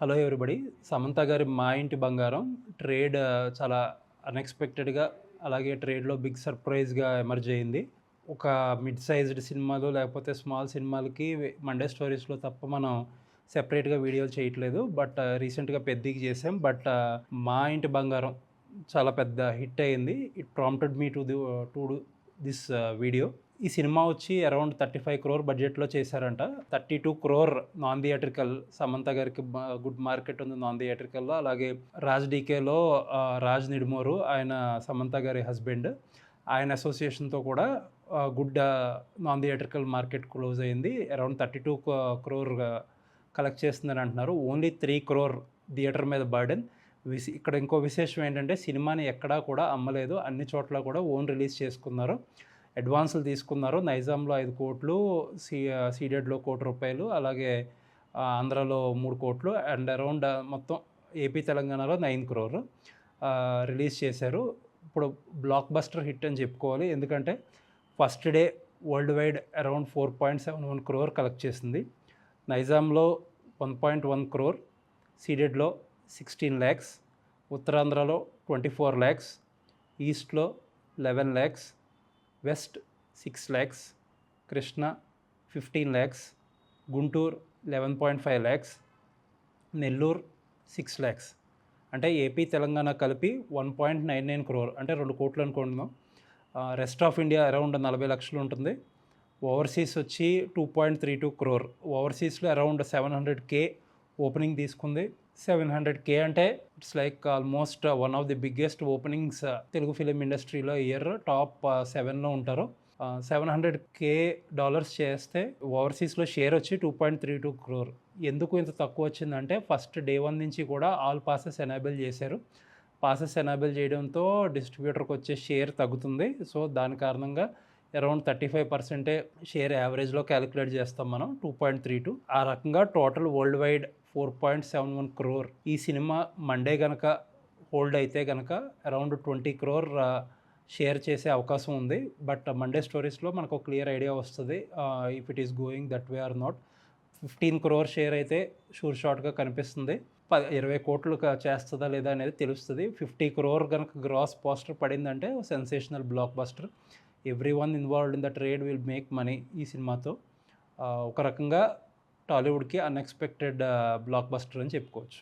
Hello everybody. Samantha గారి 'మా ఇంటి బంగారం' ట్రేడ్ చాలా అన్‌ఎక్స్‌పెక్టెడ్‌గా అలాగే ట్రేడ్‌లో బిగ్ సర్ప్రైజ్‌గా ఎమర్జ్ అయింది. ఒక మిడ్ సైజ్డ్ సినిమాలు లేకపోతే స్మాల్ సినిమాలకి మండే స్టోరీస్‌లో తప్ప మనం సెపరేట్‌గా వీడియోలు చేయట్లేదు. బట్ రీసెంట్‌గా 'పెద్దికి' చేసాం. బట్ 'మా ఇంటి బంగారం' చాలా పెద్ద హిట్ అయింది. It prompted me to do this video. ఈ సినిమా వచ్చి అరౌండ్ 35 క్రోర్ బడ్జెట్‌లో చేశారంట. 32 క్రోర్ నాన్ థియేట్రికల్. సమంత గారికి గుడ్ మార్కెట్ ఉంది నాన్ థియేట్రికల్‌లో. అలాగే 'రాజ్ డీకేలో' రాజ్ నిడుమోరు ఆయన సమంత గారి హస్బెండ్. ఆయన అసోసియేషన్‌తో కూడా good non theatrical market close అయింది. అరౌండ్ 32 క్రోర్ కలెక్ట్ చేస్తుందని అంటున్నారు. ఓన్లీ 3 క్రోర్ థియేటర్ మీద బర్డెన్. ఇక్కడ ఇంకో విశేషం ఏంటంటే సినిమాని ఎక్కడా కూడా అమ్మలేదు. అన్ని చోట్ల కూడా ఓన్ రిలీజ్ చేసుకున్నారు. అడ్వాన్సులు తీసుకున్నారు. నైజాంలో 5 కోట్లు, సీడెడ్‌లో ₹1 కోటి, అలాగే ఆంధ్రాలో 3 కోట్లు అండ్ అరౌండ్ మొత్తం ఏపీ, తెలంగాణలో 9 క్రోర్ రిలీజ్ చేశారు. ఇప్పుడు బ్లాక్ బస్టర్ హిట్ అని చెప్పుకోవాలి. ఎందుకంటే first day world wide around 4.71 crore collect చేసింది. నైజాంలో 1.1 క్రోర్, సీడెడ్‌లో 16 lakhs, ఉత్తరాంధ్రలో 24 lakhs, ఈస్ట్‌లో 11 lakhs, west 6 lakhs, Krishna 15 lakhs, Guntur 11.5 lakhs, Nellore 6 lakhs. అంటే ఏపీ, తెలంగాణ కలిపి 1.99 crore అంటే 2 కోట్లు అనుకుంటున్నాం. రెస్ట్ ఆఫ్ ఇండియా అరౌండ్ 40 లక్షలు ఉంటుంది. ఓవర్సీస్ వచ్చి 2.32 crore. ఓవర్సీస్లో అరౌండ్ 700K ఓపెనింగ్ తీసుకుంది. 700K అంటే it's like almost one of the biggest openings Telugu film ఇండస్ట్రీలో ఇయర్ టాప్ 7లో ఉంటారు. $700K చేస్తే ఓవర్సీస్లో షేర్ వచ్చి 2.32 crore. ఎందుకు ఇంత తక్కువ వచ్చిందంటే ఫస్ట్ డే 1 నుంచి కూడా ఆల్ పాసెస్ ఎనేబుల్ చేశారు. పాసెస్ ఎనేబుల్ చేయడంతో డిస్ట్రిబ్యూటర్కి వచ్చే షేర్ తగ్గుతుంది. సో దాని కారణంగా అరౌండ్ 35% షేర్ యావరేజ్లో క్యాలిక్యులేట్ చేస్తాం మనం 2.32. ఆ రకంగా టోటల్ వరల్డ్ వైడ్ 4.71 crore. ఈ సినిమా మండే కనుక హోల్డ్ అయితే కనుక అరౌండ్ 20 crore షేర్ చేసే అవకాశం ఉంది. బట్ మండే స్టోరీస్లో మనకు క్లియర్ ఐడియా వస్తుంది if it is going that way or not. 15 crore share అయితే షూర్ షార్ట్గా కనిపిస్తుంది. 20 కోట్లు చేస్తుందా లేదా అనేది తెలుస్తుంది. 50 crore కనుక గ్రాస్ పోస్టర్ పడిందంటే sensational block buster. Everyone involved in the trade will make money ఈ సినిమాతో. ఒక రకంగా టాలీవుడ్కి అన్ఎక్స్పెక్టెడ్ బ్లాక్ బస్టర్ అని చెప్పుకోవచ్చు.